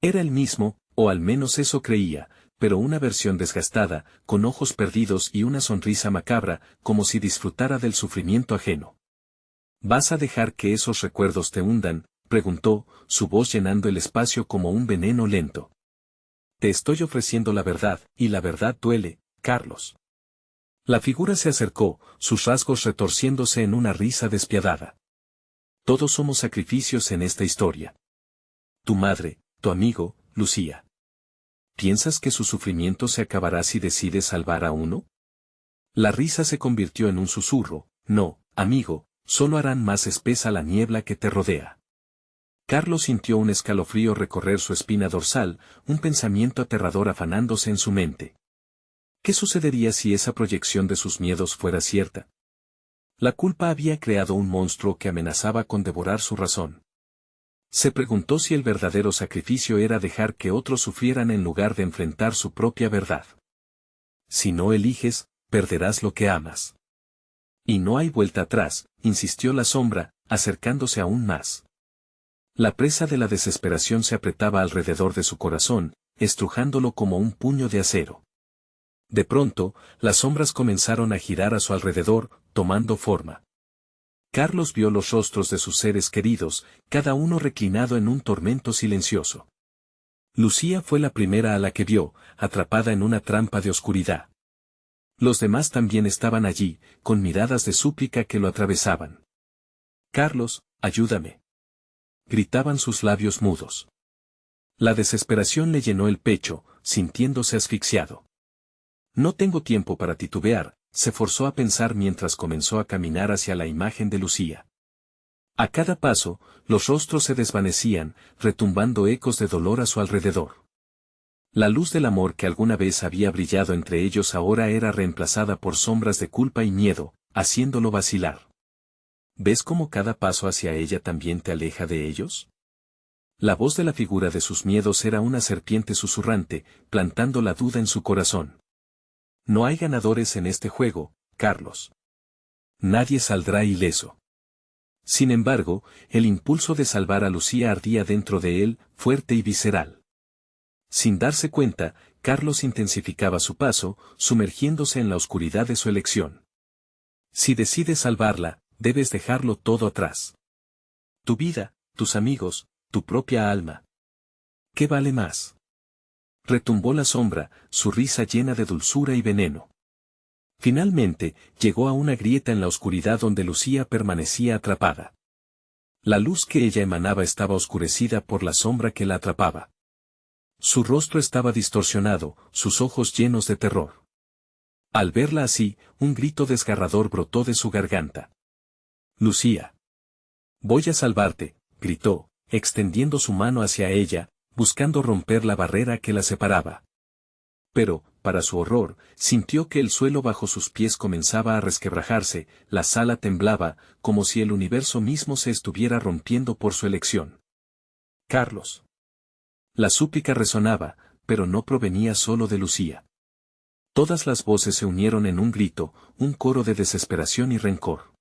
Era el mismo, o al menos eso creía, pero una versión desgastada, con ojos perdidos y una sonrisa macabra, como si disfrutara del sufrimiento ajeno. ¿Vas a dejar que esos recuerdos te hundan?, preguntó, su voz llenando el espacio como un veneno lento. Te estoy ofreciendo la verdad, y la verdad duele, Carlos. La figura se acercó, sus rasgos retorciéndose en una risa despiadada. Todos somos sacrificios en esta historia. Tu madre, tu amigo, Lucía. ¿Piensas que su sufrimiento se acabará si decides salvar a uno? La risa se convirtió en un susurro. No, amigo, solo harán más espesa la niebla que te rodea. Carlos sintió un escalofrío recorrer su espina dorsal, un pensamiento aterrador afanándose en su mente. ¿Qué sucedería si esa proyección de sus miedos fuera cierta? La culpa había creado un monstruo que amenazaba con devorar su razón. Se preguntó si el verdadero sacrificio era dejar que otros sufrieran en lugar de enfrentar su propia verdad. Si no eliges, perderás lo que amas. Y no hay vuelta atrás, insistió la sombra, acercándose aún más. La presa de la desesperación se apretaba alrededor de su corazón, estrujándolo como un puño de acero. De pronto, las sombras comenzaron a girar a su alrededor, tomando forma. Carlos vio los rostros de sus seres queridos, cada uno reclinado en un tormento silencioso. Lucía fue la primera a la que vio, atrapada en una trampa de oscuridad. Los demás también estaban allí, con miradas de súplica que lo atravesaban. Carlos, ayúdame. Gritaban sus labios mudos. La desesperación le llenó el pecho, sintiéndose asfixiado. No tengo tiempo para titubear, se forzó a pensar mientras comenzó a caminar hacia la imagen de Lucía. A cada paso, los rostros se desvanecían, retumbando ecos de dolor a su alrededor. La luz del amor que alguna vez había brillado entre ellos ahora era reemplazada por sombras de culpa y miedo, haciéndolo vacilar. ¿Ves cómo cada paso hacia ella también te aleja de ellos? La voz de la figura de sus miedos era una serpiente susurrante, plantando la duda en su corazón. No hay ganadores en este juego, Carlos. Nadie saldrá ileso. Sin embargo, el impulso de salvar a Lucía ardía dentro de él, fuerte y visceral. Sin darse cuenta, Carlos intensificaba su paso, sumergiéndose en la oscuridad de su elección. Si decides salvarla, debes dejarlo todo atrás. Tu vida, tus amigos, tu propia alma. ¿Qué vale más? Retumbó la sombra, su risa llena de dulzura y veneno. Finalmente, llegó a una grieta en la oscuridad donde Lucía permanecía atrapada. La luz que ella emanaba estaba oscurecida por la sombra que la atrapaba. Su rostro estaba distorsionado, sus ojos llenos de terror. Al verla así, un grito desgarrador brotó de su garganta. Lucía. Voy a salvarte, gritó, extendiendo su mano hacia ella, buscando romper la barrera que la separaba. Pero, para su horror, sintió que el suelo bajo sus pies comenzaba a resquebrajarse, la sala temblaba, como si el universo mismo se estuviera rompiendo por su elección. Carlos. La súplica resonaba, pero no provenía solo de Lucía. Todas las voces se unieron en un grito, un coro de desesperación y rencor.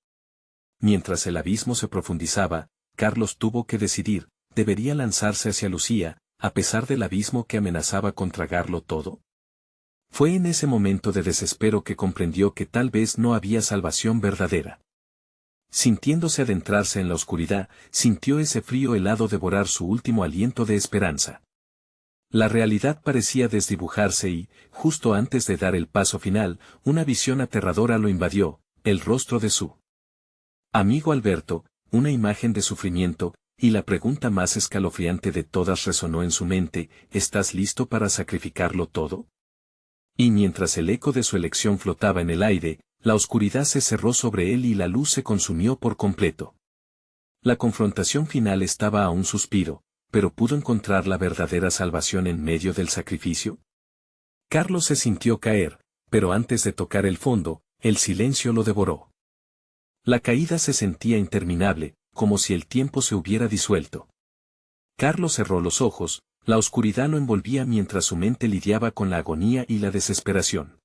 Mientras el abismo se profundizaba, Carlos tuvo que decidir, ¿debería lanzarse hacia Lucía, a pesar del abismo que amenazaba con tragarlo todo? Fue en ese momento de desespero que comprendió que tal vez no había salvación verdadera. Sintiéndose adentrarse en la oscuridad, sintió ese frío helado devorar su último aliento de esperanza. La realidad parecía desdibujarse y, justo antes de dar el paso final, una visión aterradora lo invadió, el rostro de su amigo Alberto, una imagen de sufrimiento, y la pregunta más escalofriante de todas resonó en su mente, ¿estás listo para sacrificarlo todo? Y mientras el eco de su elección flotaba en el aire, la oscuridad se cerró sobre él y la luz se consumió por completo. La confrontación final estaba a un suspiro, pero ¿pudo encontrar la verdadera salvación en medio del sacrificio? Carlos se sintió caer, pero antes de tocar el fondo, el silencio lo devoró. La caída se sentía interminable, como si el tiempo se hubiera disuelto. Carlos cerró los ojos, la oscuridad lo envolvía mientras su mente lidiaba con la agonía y la desesperación.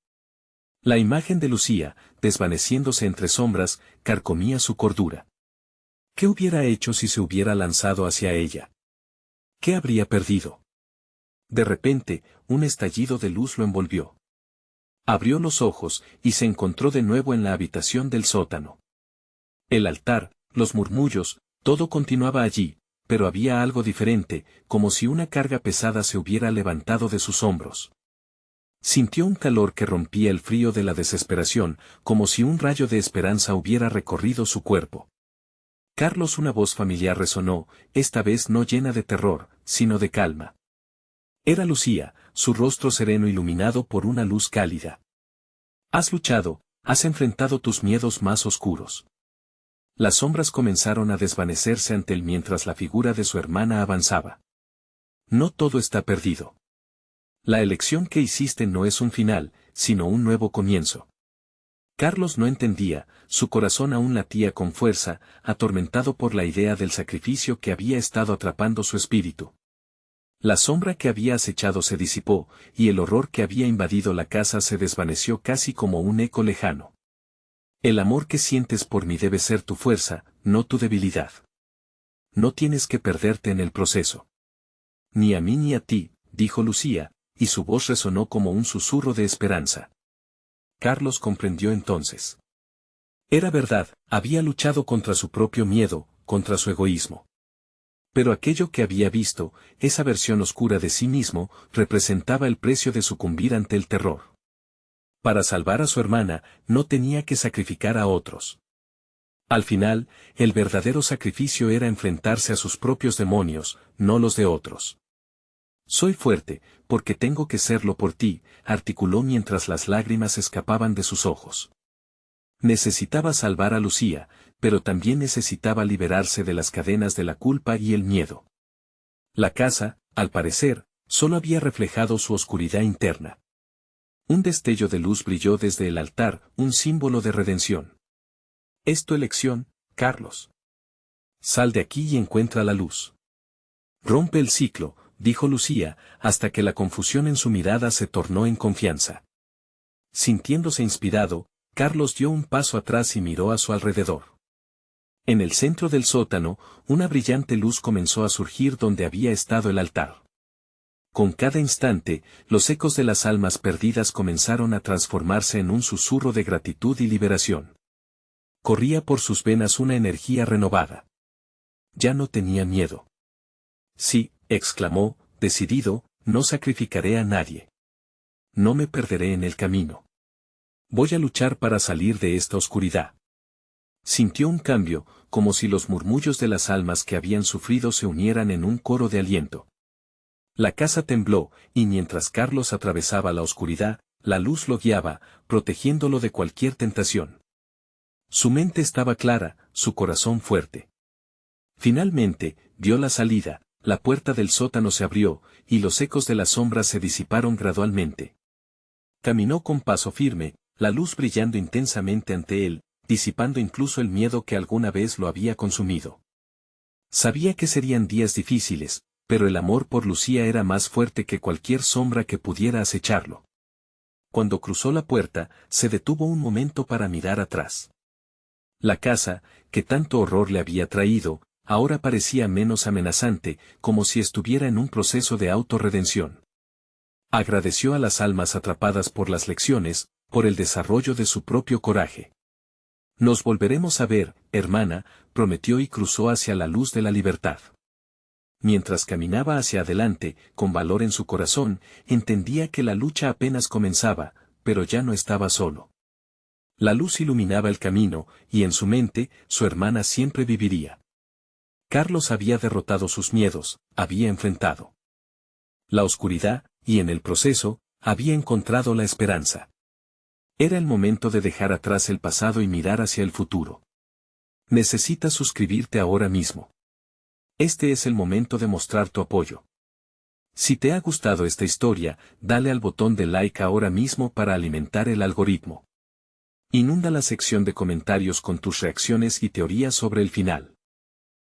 La imagen de Lucía, desvaneciéndose entre sombras, carcomía su cordura. ¿Qué hubiera hecho si se hubiera lanzado hacia ella? ¿Qué habría perdido? De repente, un estallido de luz lo envolvió. Abrió los ojos y se encontró de nuevo en la habitación del sótano. El altar, los murmullos, todo continuaba allí, pero había algo diferente, como si una carga pesada se hubiera levantado de sus hombros. Sintió un calor que rompía el frío de la desesperación, como si un rayo de esperanza hubiera recorrido su cuerpo. Carlos, una voz familiar resonó, esta vez no llena de terror, sino de calma. Era Lucía, su rostro sereno iluminado por una luz cálida. Has luchado, has enfrentado tus miedos más oscuros. Las sombras comenzaron a desvanecerse ante él mientras la figura de su hermana avanzaba. No todo está perdido. La elección que hiciste no es un final, sino un nuevo comienzo. Carlos no entendía, su corazón aún latía con fuerza, atormentado por la idea del sacrificio que había estado atrapando su espíritu. La sombra que había acechado se disipó, y el horror que había invadido la casa se desvaneció casi como un eco lejano. El amor que sientes por mí debe ser tu fuerza, no tu debilidad. No tienes que perderte en el proceso. Ni a mí ni a ti, dijo Lucía, y su voz resonó como un susurro de esperanza. Carlos comprendió entonces. Era verdad, había luchado contra su propio miedo, contra su egoísmo. Pero aquello que había visto, esa versión oscura de sí mismo, representaba el precio de sucumbir ante el terror. Para salvar a su hermana, no tenía que sacrificar a otros. Al final, el verdadero sacrificio era enfrentarse a sus propios demonios, no los de otros. Soy fuerte, porque tengo que serlo por ti, articuló mientras las lágrimas escapaban de sus ojos. Necesitaba salvar a Lucía, pero también necesitaba liberarse de las cadenas de la culpa y el miedo. La casa, al parecer, solo había reflejado su oscuridad interna. Un destello de luz brilló desde el altar, un símbolo de redención. Es tu elección, Carlos. Sal de aquí y encuentra la luz. Rompe el ciclo, dijo Lucía, hasta que la confusión en su mirada se tornó en confianza. Sintiéndose inspirado, Carlos dio un paso atrás y miró a su alrededor. En el centro del sótano, una brillante luz comenzó a surgir donde había estado el altar. Con cada instante, los ecos de las almas perdidas comenzaron a transformarse en un susurro de gratitud y liberación. Corría por sus venas una energía renovada. Ya no tenía miedo. Sí, exclamó, decidido, no sacrificaré a nadie. No me perderé en el camino. Voy a luchar para salir de esta oscuridad. Sintió un cambio, como si los murmullos de las almas que habían sufrido se unieran en un coro de aliento. La casa tembló, y mientras Carlos atravesaba la oscuridad, la luz lo guiaba, protegiéndolo de cualquier tentación. Su mente estaba clara, su corazón fuerte. Finalmente, vio la salida, la puerta del sótano se abrió, y los ecos de las sombras se disiparon gradualmente. Caminó con paso firme, la luz brillando intensamente ante él, disipando incluso el miedo que alguna vez lo había consumido. Sabía que serían días difíciles, pero el amor por Lucía era más fuerte que cualquier sombra que pudiera acecharlo. Cuando cruzó la puerta, se detuvo un momento para mirar atrás. La casa, que tanto horror le había traído, ahora parecía menos amenazante, como si estuviera en un proceso de autorredención. Agradeció a las almas atrapadas por las lecciones, por el desarrollo de su propio coraje. Nos volveremos a ver, hermana, prometió y cruzó hacia la luz de la libertad. Mientras caminaba hacia adelante, con valor en su corazón, entendía que la lucha apenas comenzaba, pero ya no estaba solo. La luz iluminaba el camino, y en su mente, su hermana siempre viviría. Carlos había derrotado sus miedos, había enfrentado la oscuridad, y en el proceso, había encontrado la esperanza. Era el momento de dejar atrás el pasado y mirar hacia el futuro. Necesitas suscribirte ahora mismo. Este es el momento de mostrar tu apoyo. Si te ha gustado esta historia, dale al botón de like ahora mismo para alimentar el algoritmo. Inunda la sección de comentarios con tus reacciones y teorías sobre el final.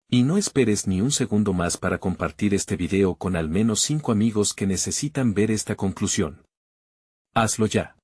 Y no esperes ni un segundo más para compartir este video con al menos 5 amigos que necesitan ver esta conclusión. Hazlo ya.